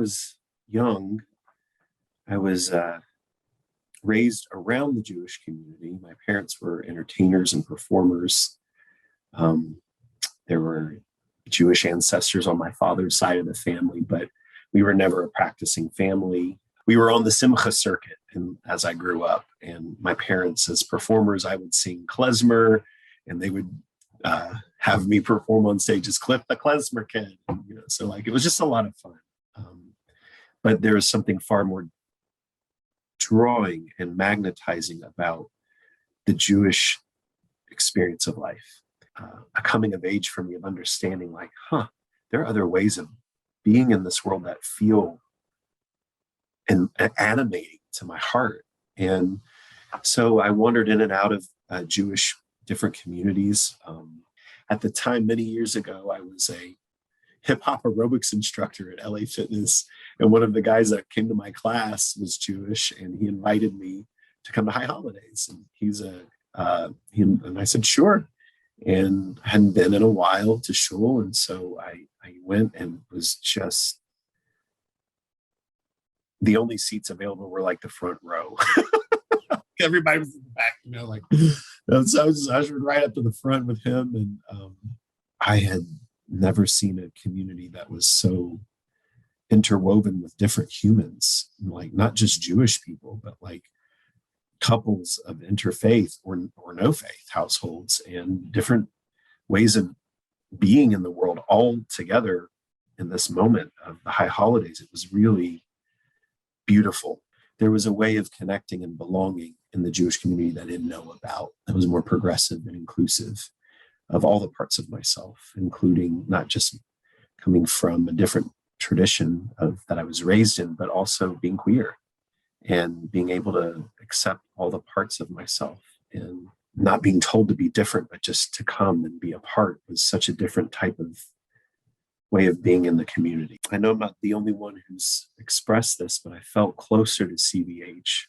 was young, I was raised around the Jewish community. My parents were entertainers and performers. There were Jewish ancestors on my father's side of the family, but we were never a practicing family. We were on the Simcha circuit and as I grew up, and my parents as performers, I would sing klezmer, and they would have me perform on stage as Cliff the Klezmer Kid. So like it was just a lot of fun. But there is something far more drawing and magnetizing about the Jewish experience of life. A coming of age for me of understanding like, there are other ways of being in this world that feel and animating to my heart. And so I wandered in and out of Jewish different communities. At the time, many years ago, I was a hip hop aerobics instructor at LA Fitness. And one of the guys that came to my class was Jewish, and he invited me to come to High Holidays. And and I said, sure. And hadn't been in a while to shul. And so I went and was just, the only seats available were like the front row. Everybody was in the back, so I was ushered right up to the front with him. And I had never seen a community that was so interwoven with different humans, like not just Jewish people, but like couples of interfaith or no faith households and different ways of being in the world all together in this moment of the High Holidays. It was really beautiful. There was a way of connecting and belonging in the Jewish community that I didn't know about, that was more progressive and inclusive of all the parts of myself, including not just coming from a different tradition that I was raised in, but also being queer and being able to accept all the parts of myself and not being told to be different, but just to come and be a part was such a different type of way of being in the community. I know I'm not the only one who's expressed this, but I felt closer to CBH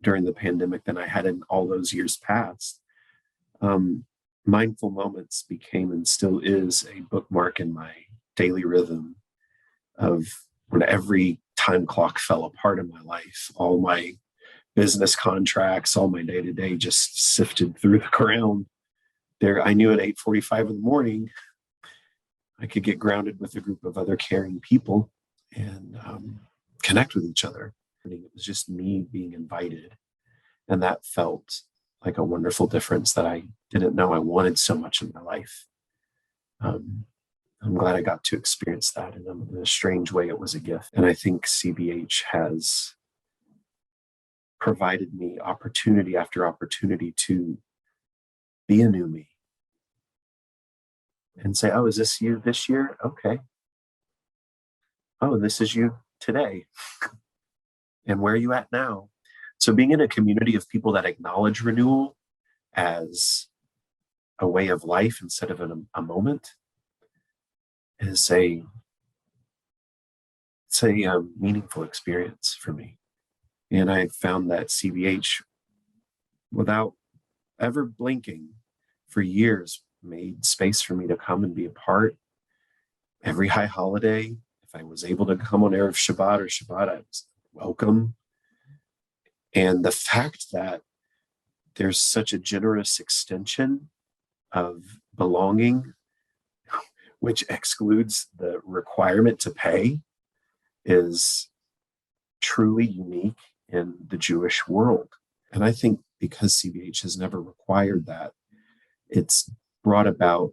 during the pandemic than I had in all those years past. Mindful Moments became and still is a bookmark in my daily rhythm of when every time clock fell apart in my life, all my business contracts, all my day-to-day just sifted through the ground. There, I knew at 8:45 in the morning, I could get grounded with a group of other caring people and connect with each other. It was just me being invited. And that felt like a wonderful difference that I didn't know I wanted so much in my life. I'm glad I got to experience that. And in a strange way, it was a gift. And I think CBH has provided me opportunity after opportunity to be a new me. And say, oh, is this you this year? Okay. Oh, this is you today. And where are you at now? So being in a community of people that acknowledge renewal as a way of life instead of a moment is a meaningful experience for me. And I found that CBH, without ever blinking for years, made space for me to come and be a part. Every high holiday, if I was able to come on Erev Shabbat or Shabbat, I was welcome. And the fact that there's such a generous extension of belonging, which excludes the requirement to pay, is truly unique in the Jewish world. And I think because CBH has never required that, it's brought about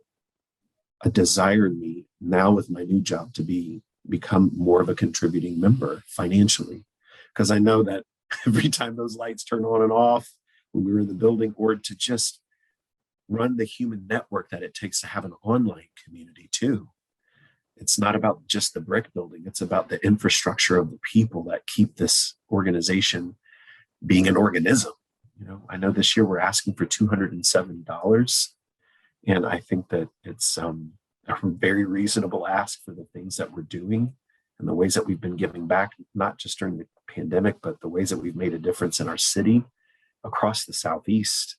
a desire in me now with my new job to become more of a contributing member financially. Because I know that every time those lights turn on and off when we were in the building, or to just run the human network that it takes to have an online community too. It's not about just the brick building. It's about the infrastructure of the people that keep this organization being an organism. I know this year we're asking for $207. And I think that it's a very reasonable ask for the things that we're doing and the ways that we've been giving back, not just during the pandemic, but the ways that we've made a difference in our city across the Southeast.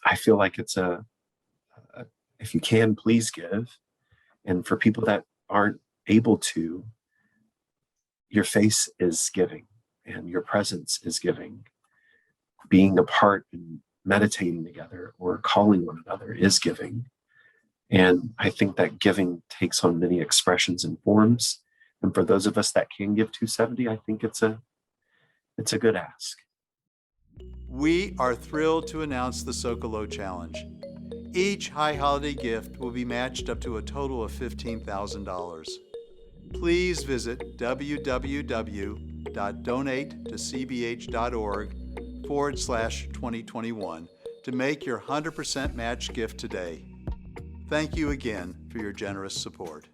I feel like it's if you can, please give. And for people that aren't able to, your face is giving and your presence is giving. Being apart and meditating together or calling one another is giving. And I think that giving takes on many expressions and forms. And for those of us that can give 270, I think it's a good ask. We are thrilled to announce the Socolo Challenge. Each high holiday gift will be matched up to a total of $15,000. Please visit www.donatetocbh.org/2021 to make your 100% match gift today. Thank you again for your generous support.